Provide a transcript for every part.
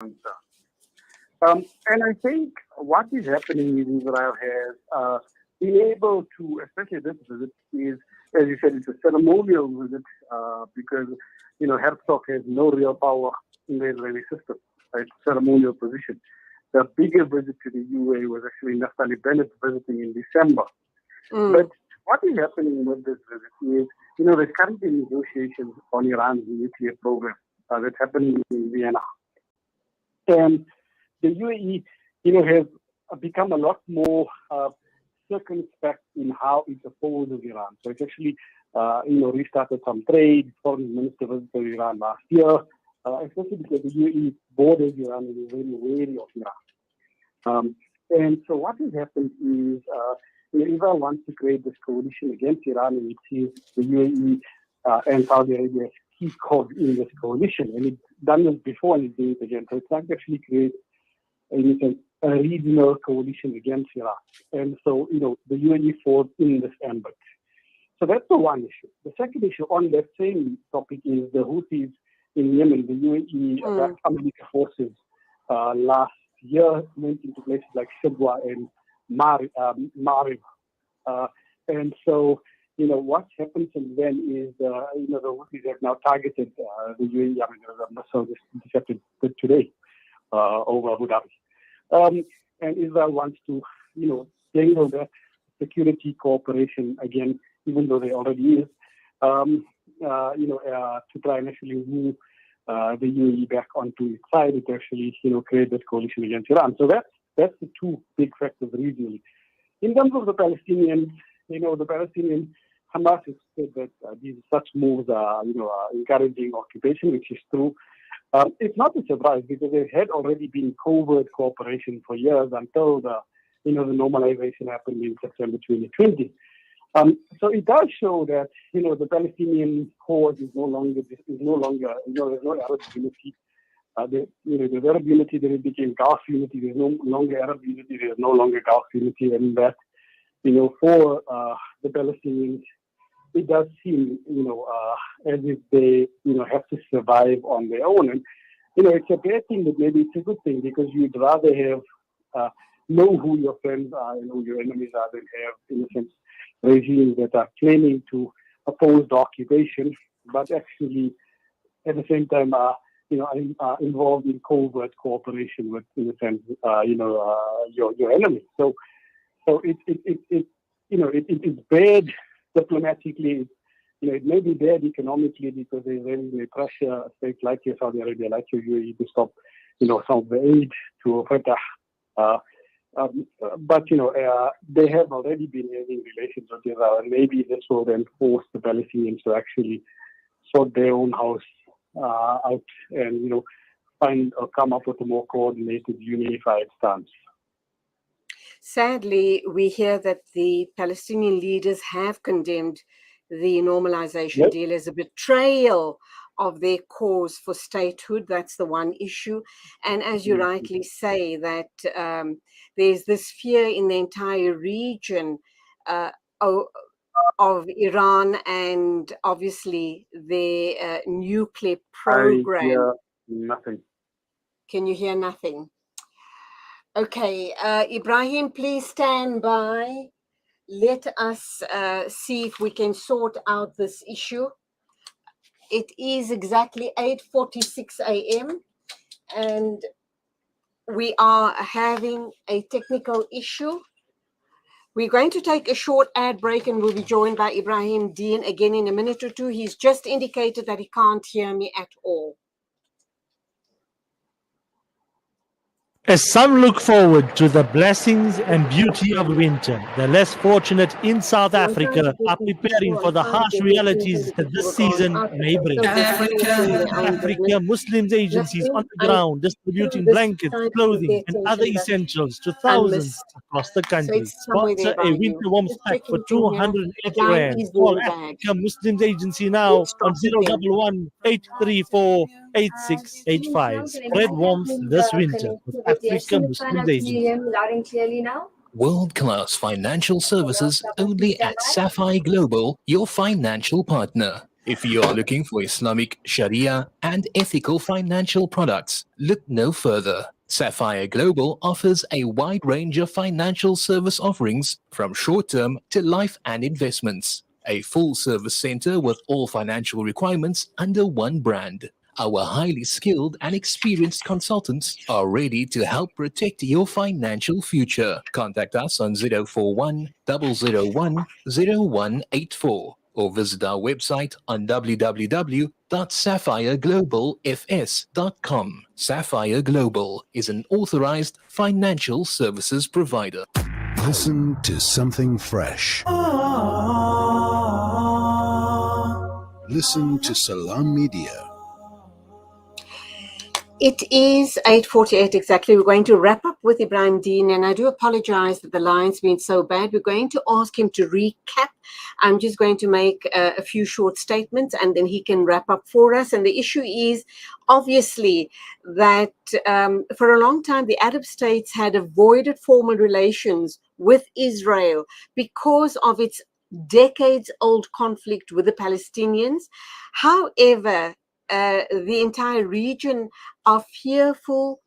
And I think what is happening in Israel has been able to, especially this visit, is, as you said, it's a ceremonial visit because, Herzog has no real power in the Israeli system. It's a ceremonial position. The bigger visit to the UAE was actually Naftali Bennett visiting in December. But what is happening with this visit is, there's currently negotiations on Iran's nuclear program that's happening in Vienna. And the UAE, has become a lot more circumspect in how it opposes Iran. So it's actually, restarted some trade. Foreign minister visited Iran last year, especially because the UAE borders Iran and is very wary of Iran. And so what has happened is, Israel wants to create this coalition against Iran, and it sees the UAE and Saudi Arabia as key cogs in this coalition. And it's done this before and it's doing it again. So it's not actually create a regional coalition against Iran. And so, the UAE falls in this ambit. So that's the one issue. The second issue on that same topic is the Houthis in Yemen. The UAE backed American forces last year went into places like Shibwa and Marib. And so, what's happened since then is, the Houthis have now targeted the UAE. I mean, there was a missile just intercepted today over Abu Dhabi. And Israel wants to, dangle that security cooperation again, even though there already is, to try and actually move the UAE back onto its side to actually, create this coalition against Iran. So that's the two big factors regionally. In terms of the Palestinians, the Palestinian Hamas has said that these such moves are, encouraging occupation, which is true. It's not a surprise because there had already been covert cooperation for years until the normalization happened in September 2020. So it does show that, the Palestinian cause is no longer, there's no Arab unity. There's Arab unity, then it became Gulf unity. There's no longer Arab unity, there's no longer Gulf unity. And that, for the Palestinians, it does seem, as if they, have to survive on their own. And, it's a bad thing, but maybe it's a good thing because you'd rather have, know who your friends are and who your enemies are than have, in a sense, regimes that are claiming to oppose the occupation, but actually, at the same time, are involved in covert cooperation with, in a sense, your enemy. So it's bad diplomatically. It may be bad economically because there's really pressure, a state like your Saudi Arabia, like your UAE, to stop, some of the aid to Fatah. But they have already been having relations with Israel, and maybe this will then force the Palestinians to actually sort their own house out and find or come up with a more coordinated, unified stance. Sadly, we hear that the Palestinian leaders have condemned the normalization deal as a betrayal of their cause for statehood. That's the one issue. And as you rightly say, that there's this fear in the entire region of Iran and obviously their nuclear program. I hear nothing. Can you hear nothing? Okay, Ebrahim, please stand by. Let us see if we can sort out this issue. It is exactly 8:46 a.m. and we are having a technical issue. We're going to take a short ad break and we'll be joined by Ebrahim Deen again in a minute or two. He's just indicated that he can't hear me at all. As some look forward to the blessings and beauty of winter, the less fortunate in South Africa are preparing for the harsh realities that this season may bring. Africa Muslims agencies on the ground distributing blankets, clothing and other essentials to thousands across the country. Sponsor a winter warm pack for 280 rand. Call Africa Muslims Agency now on 011 834 8685. Spread warmth this winter with Africa Muslims Agency. Loud and clearly now. World-class financial services only at Sapphire Global, your financial partner. If you are looking for Islamic Sharia and ethical financial products, look no further. Sapphire Global offers a wide range of financial service offerings from short-term to life and investments. A full-service center with all financial requirements under one brand. Our highly skilled and experienced consultants are ready to help protect your financial future. Contact us on 041 001 0184 or visit our website on www.sapphireglobalfs.com. Sapphire Global is an authorized financial services provider. Listen to something fresh. Listen to Salam Media. It is 8:48 exactly. We're going to wrap up with Ebrahim Deen, and I do apologize that the line's been so bad. We're going to ask him to recap. I'm just going to make a few short statements, and then he can wrap up for us. And the issue is obviously that for a long time, the Arab states had avoided formal relations with Israel because of its decades-old conflict with the Palestinians. However, the entire region are fearful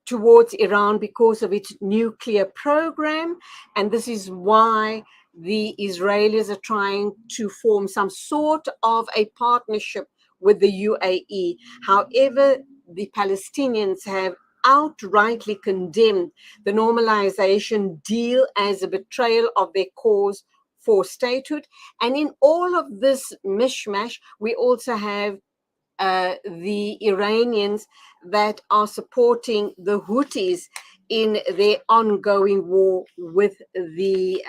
towards Iran because of its nuclear program, and this is why the Israelis are trying to form some sort of a partnership with the UAE. However, the Palestinians have outrightly condemned the normalization deal as a betrayal of their cause for statehood. And in all of this mishmash, we also have the Iranians that are supporting the Houthis in their ongoing war with the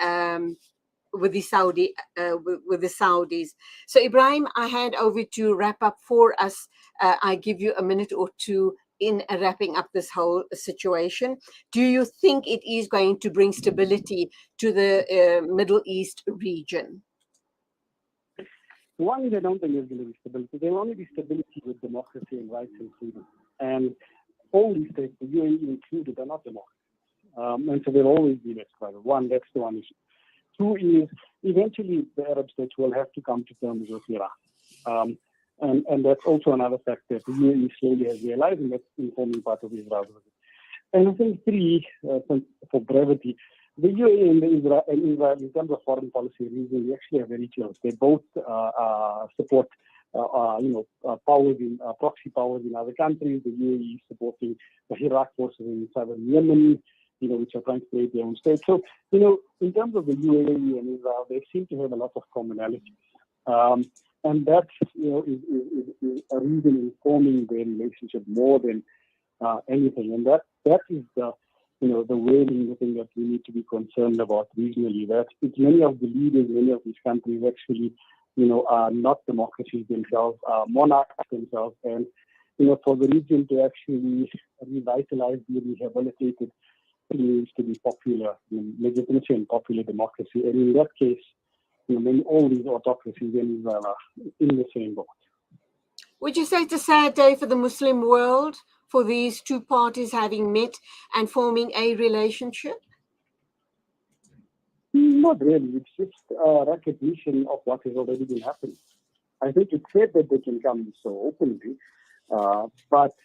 Saudis. So Ebrahim, I hand over to wrap up for us. I give you a minute or two in wrapping up this whole situation. Do you think it is going to bring stability to the Middle East region? One, I don't think there's going to be stability. There will only be stability with democracy and rights and freedom. And all these states, the UAE included, are not democracies. And so they'll always be less private. One, that's the one issue. Two is, eventually the Arab states will have to come to terms with Iran. And that's also another fact that the UAE slowly has realized, and that's informing part of Israel's visit. And I think three, for brevity, the UAE and Israel, in terms of foreign policy reasons, actually are very close. They both support, powers in proxy powers in other countries. The UAE is supporting the Iraq forces in southern Yemen, which are trying to create their own state. So, in terms of the UAE and Israel, they seem to have a lot of commonality, and that, is a reason informing their relationship more than anything. And that is the wailing thing that we need to be concerned about regionally. That it's many of the leaders, many of these countries actually, are not democracies themselves, are monarchs themselves. And, for the region to actually revitalize, be rehabilitated, it needs to be popular, legitimacy and popular democracy. And in that case, all these autocracies in Israel are in the same boat. Would you say it's a sad day for the Muslim world, for these two parties having met and forming a relationship? Not really. It's just a recognition of what has already been happening. I think it's sad that they can come so openly, but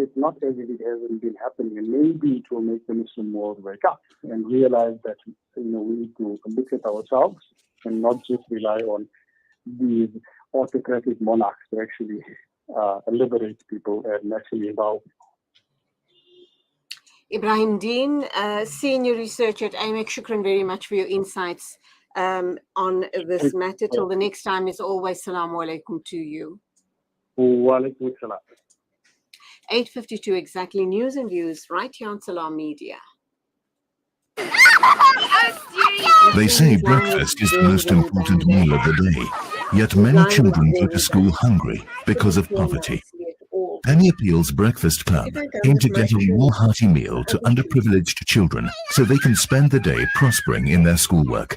it's not as if it hasn't been happening. And maybe it will make the Muslim world wake up and realize that we need to look at ourselves and not just rely on these autocratic monarchs to actually liberate people and actually evolve. Ebrahim Deen, Senior Researcher at AMEC, shukran very much for your insights on this matter. Till the next time, as always, Assalamu alaikum to you. Wa alaikum assalam. 8:52 exactly, news and views right here on Salam Media. They say breakfast is the most important meal of the day, yet many children go to school hungry because of poverty. Penny Appeal's Breakfast Club aim to get a more hearty meal to underprivileged children so they can spend the day prospering in their schoolwork.